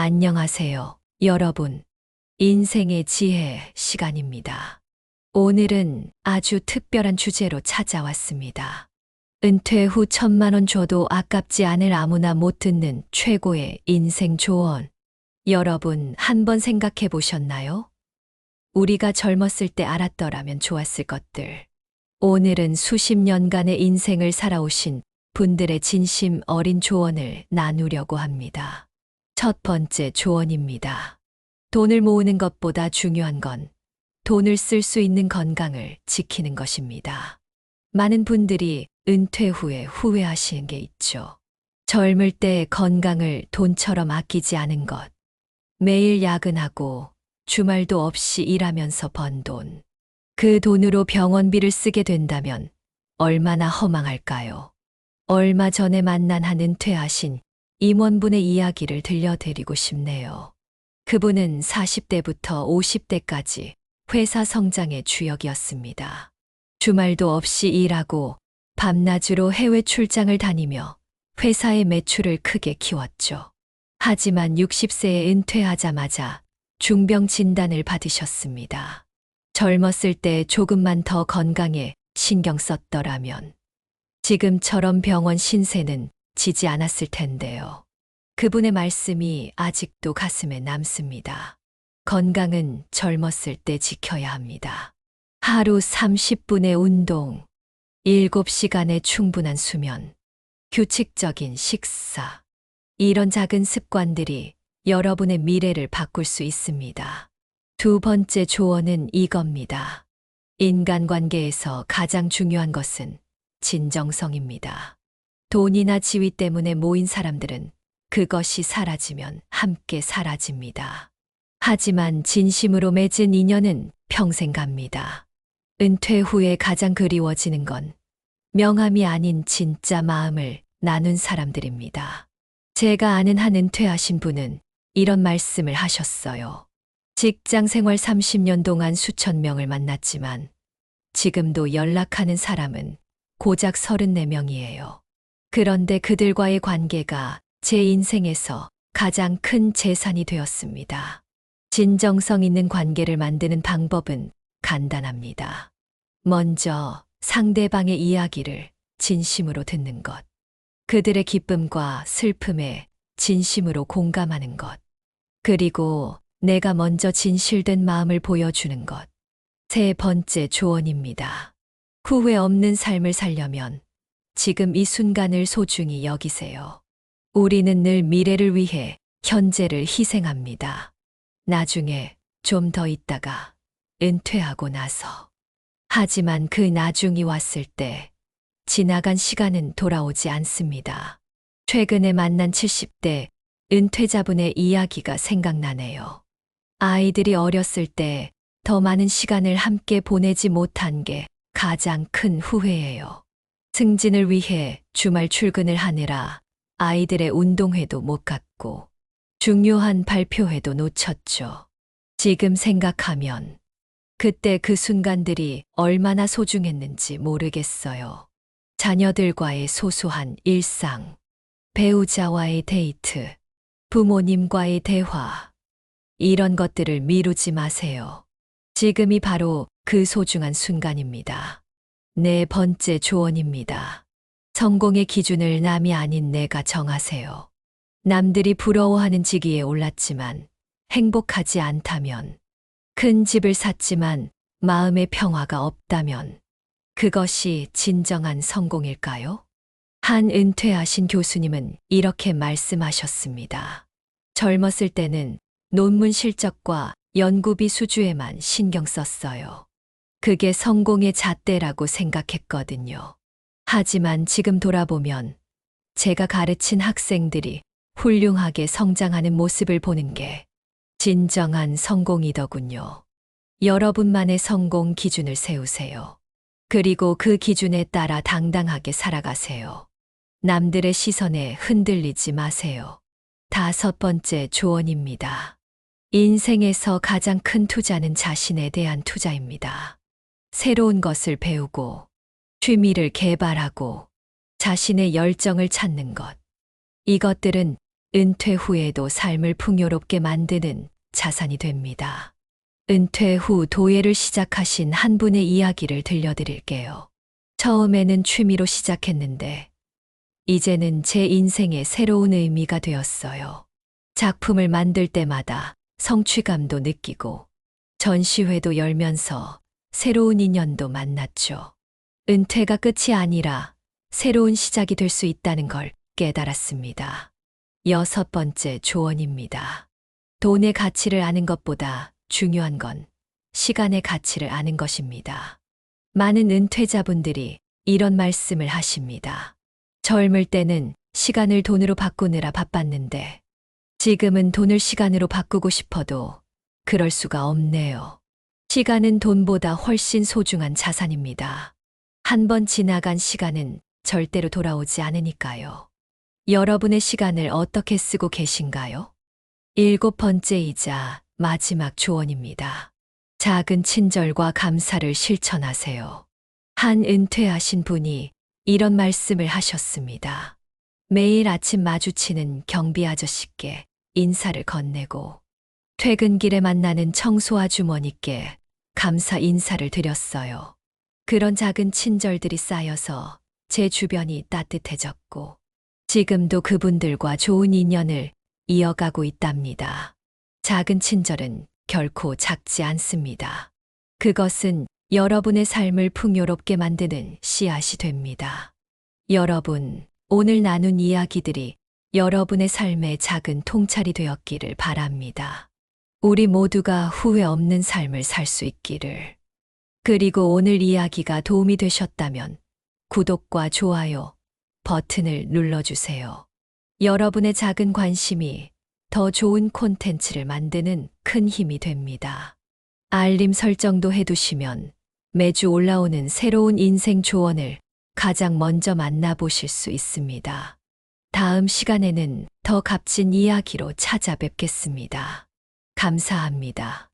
안녕하세요, 여러분. 인생의 지혜 시간입니다. 오늘은 아주 특별한 주제로 찾아왔습니다. 은퇴 후 1,000만 원 줘도 아깝지 않을 아무나 못 듣는 최고의 인생 조언. 여러분, 한번 생각해 보셨나요? 우리가 젊었을 때 알았더라면 좋았을 것들. 오늘은 수십 년간의 인생을 살아오신 분들의 진심 어린 조언을 나누려고 합니다. 첫 번째 조언입니다. 돈을 모으는 것보다 중요한 건 돈을 쓸 수 있는 건강을 지키는 것입니다. 많은 분들이 은퇴 후에 후회하시는 게 있죠. 젊을 때 건강을 돈처럼 아끼지 않은 것. 매일 야근하고 주말도 없이 일하면서 번 돈. 그 돈으로 병원비를 쓰게 된다면 얼마나 허망할까요? 얼마 전에 만난 한 은퇴하신 임원분의 이야기를 들려드리고 싶네요. 그분은 40대부터 50대까지 회사 성장의 주역이었습니다. 주말도 없이 일하고 밤낮으로 해외 출장을 다니며 회사의 매출을 크게 키웠죠. 하지만 60세에 은퇴하자마자 중병 진단을 받으셨습니다. 젊었을 때 조금만 더 건강에 신경 썼더라면 지금처럼 병원 신세는 지지 않았을 텐데요. 그분의 말씀이 아직도 가슴에 남습니다. 건강은 젊었을 때 지켜야 합니다. 하루 30분의 운동, 7시간의 충분한 수면, 규칙적인 식사. 이런 작은 습관들이 여러분의 미래를 바꿀 수 있습니다. 두 번째 조언은 이겁니다. 인간관계에서 가장 중요한 것은 진정성입니다. 돈이나 지위 때문에 모인 사람들은 그것이 사라지면 함께 사라집니다. 하지만 진심으로 맺은 인연은 평생 갑니다. 은퇴 후에 가장 그리워지는 건 명함이 아닌 진짜 마음을 나눈 사람들입니다. 제가 아는 한 은퇴하신 분은 이런 말씀을 하셨어요. 직장 생활 30년 동안 수천 명을 만났지만 지금도 연락하는 사람은 고작 34명이에요. 그런데 그들과의 관계가 제 인생에서 가장 큰 재산이 되었습니다. 진정성 있는 관계를 만드는 방법은 간단합니다. 먼저 상대방의 이야기를 진심으로 듣는 것. 그들의 기쁨과 슬픔에 진심으로 공감하는 것. 그리고 내가 먼저 진실된 마음을 보여주는 것. 세 번째 조언입니다. 후회 없는 삶을 살려면 지금 이 순간을 소중히 여기세요. 우리는 늘 미래를 위해 현재를 희생합니다. 나중에 좀 더 있다가 은퇴하고 나서. 하지만 그 나중이 왔을 때 지나간 시간은 돌아오지 않습니다. 최근에 만난 70대 은퇴자분의 이야기가 생각나네요. 아이들이 어렸을 때 더 많은 시간을 함께 보내지 못한 게 가장 큰 후회예요. 승진을 위해 주말 출근을 하느라 아이들의 운동회도 못 갔고 중요한 발표회도 놓쳤죠. 지금 생각하면 그때 그 순간들이 얼마나 소중했는지 모르겠어요. 자녀들과의 소소한 일상, 배우자와의 데이트, 부모님과의 대화, 이런 것들을 미루지 마세요. 지금이 바로 그 소중한 순간입니다. 네 번째 조언입니다. 성공의 기준을 남이 아닌 내가 정하세요. 남들이 부러워하는 직위에 올랐지만 행복하지 않다면, 큰 집을 샀지만 마음의 평화가 없다면 그것이 진정한 성공일까요? 한 은퇴하신 교수님은 이렇게 말씀하셨습니다. 젊었을 때는 논문 실적과 연구비 수주에만 신경 썼어요. 그게 성공의 잣대라고 생각했거든요. 하지만 지금 돌아보면 제가 가르친 학생들이 훌륭하게 성장하는 모습을 보는 게 진정한 성공이더군요. 여러분만의 성공 기준을 세우세요. 그리고 그 기준에 따라 당당하게 살아가세요. 남들의 시선에 흔들리지 마세요. 다섯 번째 조언입니다. 인생에서 가장 큰 투자는 자신에 대한 투자입니다. 새로운 것을 배우고, 취미를 개발하고, 자신의 열정을 찾는 것. 이것들은 은퇴 후에도 삶을 풍요롭게 만드는 자산이 됩니다. 은퇴 후 도예를 시작하신 한 분의 이야기를 들려드릴게요. 처음에는 취미로 시작했는데, 이제는 제 인생의 새로운 의미가 되었어요. 작품을 만들 때마다 성취감도 느끼고, 전시회도 열면서 새로운 인연도 만났죠. 은퇴가 끝이 아니라 새로운 시작이 될 수 있다는 걸 깨달았습니다. 6번째 조언입니다. 돈의 가치를 아는 것보다 중요한 건 시간의 가치를 아는 것입니다. 많은 은퇴자분들이 이런 말씀을 하십니다. 젊을 때는 시간을 돈으로 바꾸느라 바빴는데 지금은 돈을 시간으로 바꾸고 싶어도 그럴 수가 없네요. 시간은 돈보다 훨씬 소중한 자산입니다. 한 번 지나간 시간은 절대로 돌아오지 않으니까요. 여러분의 시간을 어떻게 쓰고 계신가요? 7번째이자 마지막 조언입니다. 작은 친절과 감사를 실천하세요. 한 은퇴하신 분이 이런 말씀을 하셨습니다. 매일 아침 마주치는 경비 아저씨께 인사를 건네고 퇴근길에 만나는 청소 아주머니께 감사 인사를 드렸어요. 그런 작은 친절들이 쌓여서 제 주변이 따뜻해졌고 지금도 그분들과 좋은 인연을 이어가고 있답니다. 작은 친절은 결코 작지 않습니다. 그것은 여러분의 삶을 풍요롭게 만드는 씨앗이 됩니다. 여러분, 오늘 나눈 이야기들이 여러분의 삶의 작은 통찰이 되었기를 바랍니다. 우리 모두가 후회 없는 삶을 살 수 있기를. 그리고 오늘 이야기가 도움이 되셨다면 구독과 좋아요 버튼을 눌러주세요. 여러분의 작은 관심이 더 좋은 콘텐츠를 만드는 큰 힘이 됩니다. 알림 설정도 해두시면 매주 올라오는 새로운 인생 조언을 가장 먼저 만나보실 수 있습니다. 다음 시간에는 더 값진 이야기로 찾아뵙겠습니다. 감사합니다.